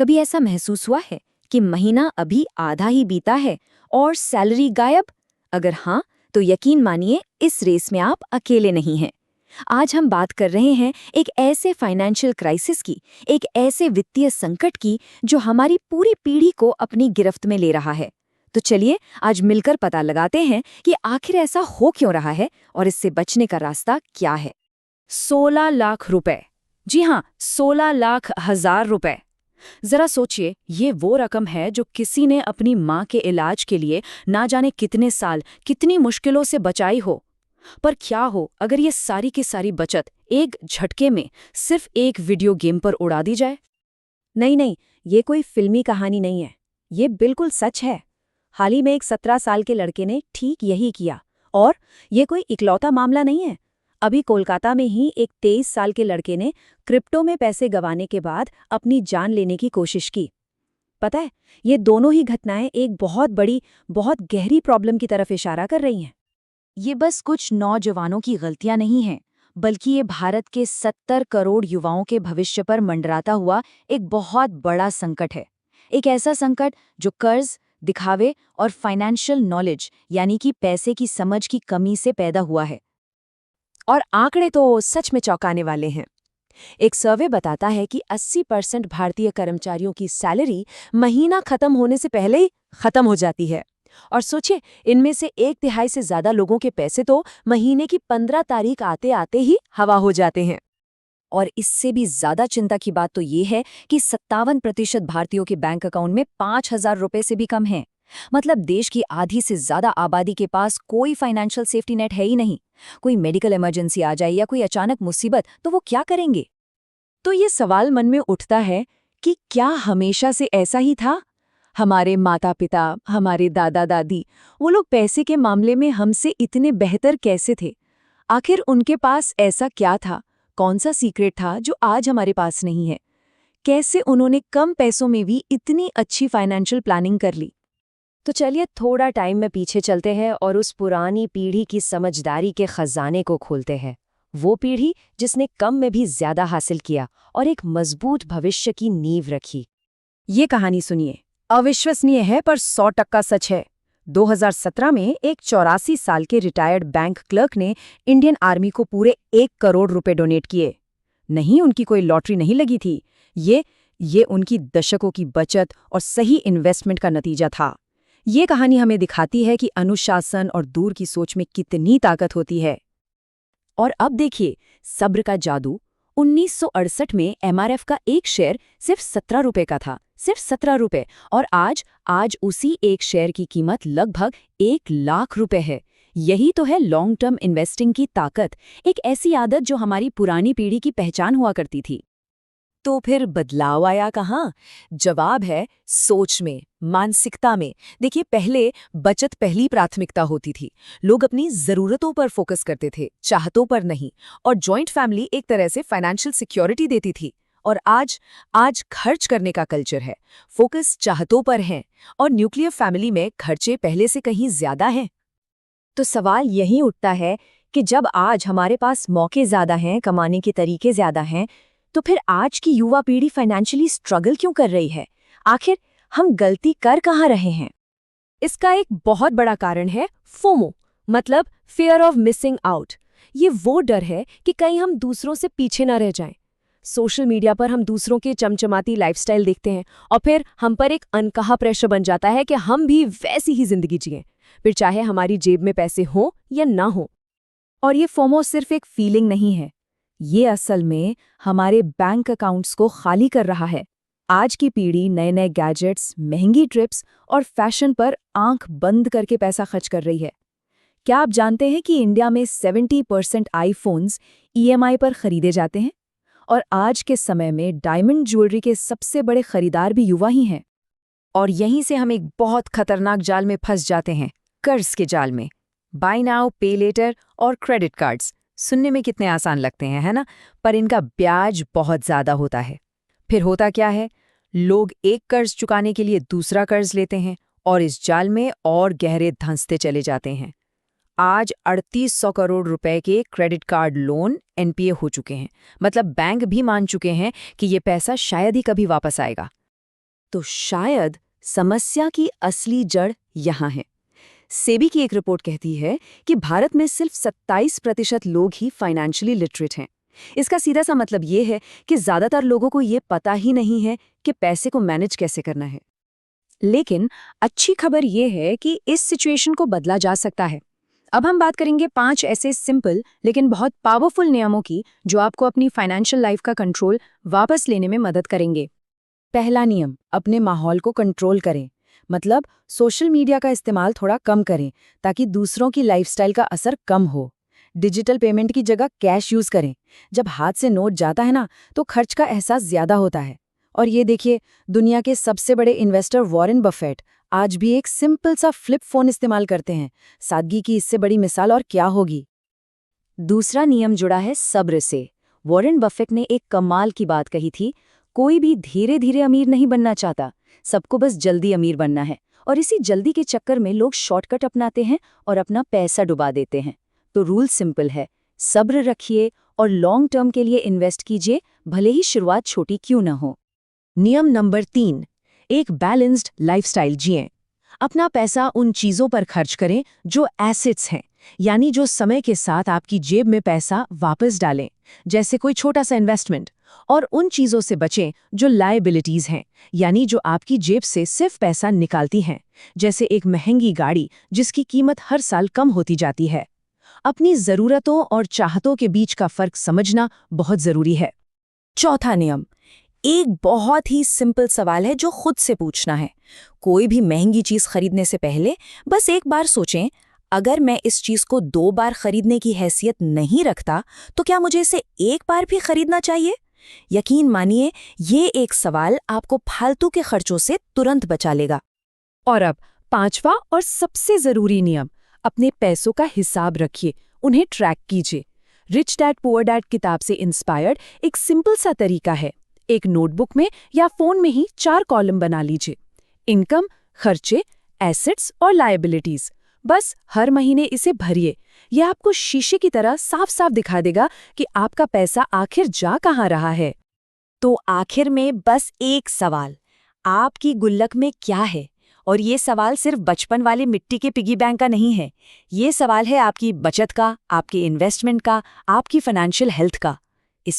कभी ऐसा महसूस हुआ है कि महीना अभी आधा ही बीता है और सैलरी गायब? अगर हाँ, तो यकीन मानिए इस रेस में आप अकेले नहीं हैं। आज हम बात कर रहे हैं एक ऐसे फाइनेंशियल क्राइसिस की, एक ऐसे वित्तीय संकट की जो हमारी पूरी पीढ़ी को अपनी गिरफ्त में ले रहा है। तो चलिए आज मिलकर पता लगाते हैं कि आखिर ऐसा हो क्यों रहा है और इससे बचने का रास्ता क्या है। 16 लाख रुपए। जी हाँ, 16 लाख 1000 रुपए। जरा सोचिए, ये वो रकम है जो किसी ने अपनी माँ के इलाज के लिए ना जाने कितने साल, कितनी मुश्किलों से बचाई हो। पर क्या हो अगर ये सारी की सारी बचत एक झटके में सिर्फ एक वीडियो गेम पर उड़ा दी जाए? नहीं नहीं, ये कोई फिल्मी कहानी नहीं है। ये बिल्कुल सच है। हाल ही में एक 17 साल के लड़के ने ठीक यही किया। और ये कोई इकलौता मामला नहीं है। अभी कोलकाता में ही एक 23 साल के लड़के ने क्रिप्टो में पैसे गंवाने के बाद अपनी जान लेने की कोशिश की। पता है, ये दोनों ही घटनाएं एक बहुत बड़ी, बहुत गहरी प्रॉब्लम की तरफ इशारा कर रही हैं। ये बस कुछ नौजवानों की गलतियां नहीं हैं, बल्कि ये भारत के 70 करोड़ युवाओं के भविष्य पर मंडराता हुआ एक बहुत बड़ा संकट है। एक ऐसा संकट जो कर्ज, दिखावे और फाइनेंशियल नॉलेज यानी कि पैसे की समझ की कमी से पैदा हुआ है। और आंकड़े तो सच में चौंकाने वाले हैं। एक सर्वे बताता है कि 80% भारतीय कर्मचारियों की सैलरी महीना खत्म होने से पहले ही खत्म हो जाती है। और सोचिए, इनमें से 1/3 से ज्यादा लोगों के पैसे तो महीने की 15 तारीख आते आते ही हवा हो जाते हैं। और इससे भी ज्यादा चिंता की बात तो ये है कि 57% भारतीयों के बैंक अकाउंट में 5,000 रुपए से भी कम हैं। मतलब देश की आधी से ज्यादा आबादी के पास कोई फाइनेंशियल सेफ्टी नेट है ही नहीं। कोई मेडिकल इमरजेंसी आ जाए या कोई अचानक मुसीबत, तो वो क्या करेंगे? तो ये सवाल मन में उठता है कि क्या हमेशा से ऐसा ही था? हमारे माता पिता, हमारे दादा दादी, वो लोग पैसे के मामले में हमसे इतने बेहतर कैसे थे? आखिर उनके पास ऐसा क्या था? कौन सा सीक्रेट था जो आज हमारे पास नहीं है? कैसे उन्होंने कम पैसों में भी इतनी अच्छी फाइनेंशियल प्लानिंग कर ली? तो चलिए थोड़ा टाइम में पीछे चलते हैं और उस पुरानी पीढ़ी की समझदारी के खजाने को खोलते हैं। वो पीढ़ी जिसने कम में भी ज्यादा हासिल किया और एक मजबूत भविष्य की नींव रखी। ये कहानी सुनिए, अविश्वसनीय है पर 100% सच है। 2017 में एक 84 साल के रिटायर्ड बैंक क्लर्क ने इंडियन आर्मी को पूरे 1 करोड़ रुपए डोनेट किए। नहीं, उनकी कोई लॉटरी नहीं लगी थी। ये उनकी दशकों की बचत और सही इन्वेस्टमेंट का नतीजा था। ये कहानी हमें दिखाती है कि अनुशासन और दूर की सोच में कितनी ताकत होती है। और अब देखिए, सब्र का जादू। 1968 में एमआरएफ का एक शेयर सिर्फ 17 रुपए का था, सिर्फ 17 रुपए। और आज उसी एक शेयर की कीमत लगभग 1 लाख रुपए है। यही तो है लॉन्ग टर्म इन्वेस्टिंग की ताकत, एक ऐसी आदत जो हमारी पुरानी पीढ़ी की पहचान हुआ करती थी। तो फिर बदलाव आया कहाँ? जवाब है सोच में, मानसिकता में। देखिए, पहले बचत पहली प्राथमिकता होती थी। लोग अपनी जरूरतों पर फोकस करते थे, चाहतों पर नहीं। और जॉइंट फैमिली एक तरह से फाइनेंशियल सिक्योरिटी देती थी। और आज खर्च करने का कल्चर है, फोकस चाहतों पर है। और न्यूक्लियर फैमिली में खर्चे पहले से कहीं ज्यादा हैं। तो सवाल यही उठता है कि जब आज हमारे पास मौके ज्यादा हैं, कमाने के तरीके ज्यादा हैं, तो फिर आज की युवा पीढ़ी फाइनेंशियली स्ट्रगल क्यों कर रही है? आखिर हम गलती कर कहाँ रहे हैं? इसका एक बहुत बड़ा कारण है फोमो, मतलब फियर ऑफ मिसिंग आउट। ये वो डर है कि कहीं हम दूसरों से पीछे ना रह जाएं। सोशल मीडिया पर हम दूसरों के चमचमाती लाइफस्टाइल देखते हैं और फिर हम पर एक अनकहा प्रेशर बन जाता है कि हम भी वैसी ही जिंदगी जिएं, फिर चाहे हमारी जेब में पैसे हों या ना हो। और ये फोमो सिर्फ एक फीलिंग नहीं है, ये असल में हमारे बैंक अकाउंट्स को खाली कर रहा है। आज की पीढ़ी नए नए गैजेट्स, महंगी ट्रिप्स और फैशन पर आंख बंद करके पैसा खर्च कर रही है। क्या आप जानते हैं कि इंडिया में 70% आईफोन्स ईएमआई पर खरीदे जाते हैं? और आज के समय में डायमंड ज्वेलरी के सबसे बड़े खरीदार भी युवा ही हैं। और यहीं से हम एक बहुत खतरनाक जाल में फंस जाते हैं, कर्ज के जाल में। बाय नाउ पे लेटर और क्रेडिट कार्ड्स सुनने में कितने आसान लगते हैं, है ना? पर इनका ब्याज बहुत ज्यादा होता है। फिर होता क्या है, लोग एक कर्ज चुकाने के लिए दूसरा कर्ज लेते हैं और इस जाल में और गहरे धंसते चले जाते हैं। आज 3800 करोड़ रुपए के क्रेडिट कार्ड लोन एनपीए हो चुके हैं। मतलब बैंक भी मान चुके हैं कि ये पैसा शायद ही कभी वापस आएगा। तो शायद समस्या की असली जड़ यहाँ है। सेबी की एक रिपोर्ट कहती है कि भारत में सिर्फ 27% लोग ही फाइनेंशियली लिटरेट हैं। इसका सीधा सा मतलब ये है कि ज्यादातर लोगों को ये पता ही नहीं है कि पैसे को मैनेज कैसे करना है। लेकिन अच्छी खबर ये है कि इस सिचुएशन को बदला जा सकता है। अब हम बात करेंगे 5 ऐसे सिंपल लेकिन बहुत पावरफुल नियमों की जो आपको अपनी फाइनेंशियल लाइफ का कंट्रोल वापस लेने में मदद करेंगे। पहला नियम, अपने माहौल को कंट्रोल करें। मतलब सोशल मीडिया का इस्तेमाल थोड़ा कम करें ताकि दूसरों की लाइफस्टाइल का असर कम हो। डिजिटल पेमेंट की जगह कैश यूज करें। जब हाथ से नोट जाता है ना, तो खर्च का एहसास ज्यादा होता है। और ये देखिए, दुनिया के सबसे बड़े इन्वेस्टर वॉरेन बफेट आज भी एक सिंपल सा फ्लिप फोन इस्तेमाल करते हैं। सादगी की इससे बड़ी मिसाल और क्या होगी। दूसरा नियम जुड़ा है सब्र से। वॉरेन बफेट ने एक कमाल की बात कही थी, कोई भी धीरे धीरे अमीर नहीं बनना चाहता, सबको बस जल्दी अमीर बनना है। और इसी जल्दी के चक्कर में लोग शॉर्टकट अपनाते हैं और अपना पैसा डुबा देते हैं। तो रूल सिंपल है, सब्र रखिए और लॉन्ग टर्म के लिए इन्वेस्ट कीजिए, भले ही शुरुआत छोटी क्यों न हो। नियम नंबर 3, एक बैलेंस्ड लाइफस्टाइल जिएं। अपना पैसा उन चीजों पर खर्च करें जो एसेट्स हैं, यानी जो समय के साथ आपकी जेब में पैसा वापस डालें, जैसे कोई छोटा सा इन्वेस्टमेंट। और उन चीजों से बचें जो लायबिलिटीज हैं, यानी जो आपकी जेब से सिर्फ पैसा निकालती हैं, जैसे एक महंगी गाड़ी जिसकी कीमत हर साल कम होती जाती है। अपनी जरूरतों और चाहतों के बीच का फर्क समझना बहुत जरूरी है। चौथा नियम, एक बहुत ही सिंपल सवाल है जो खुद से पूछना है। कोई भी महंगी चीज खरीदने से पहले बस एक बार सोचें, अगर मैं इस चीज को 2 बार खरीदने की हैसियत नहीं रखता तो क्या मुझे इसे एक बार भी खरीदना चाहिए? यकीन मानिए, ये एक सवाल आपको फालतू के खर्चों से तुरंत बचा लेगा। और अब 5वां और सबसे जरूरी नियम, अपने पैसों का हिसाब रखिए, उन्हें ट्रैक कीजिए। रिच डैड पुअर डैड किताब से इंस्पायर्ड एक सिंपल सा तरीका है। एक नोटबुक में या फोन में ही 4 कॉलम बना लीजिए, इनकम, खर्चे, एसेट्स और लायबिलिटीज। बस हर महीने इसे भरिए। यह आपको शीशे की तरह साफ साफ दिखा देगा कि आपका पैसा आखिर जा कहाँ रहा है। तो आखिर में बस एक सवाल, आपकी गुल्लक में क्या है? और ये सवाल सिर्फ बचपन वाले मिट्टी के पिगी बैंक का नहीं है, ये सवाल है आपकी बचत का, आपके इन्वेस्टमेंट का, आपकी फाइनेंशियल हेल्थ का।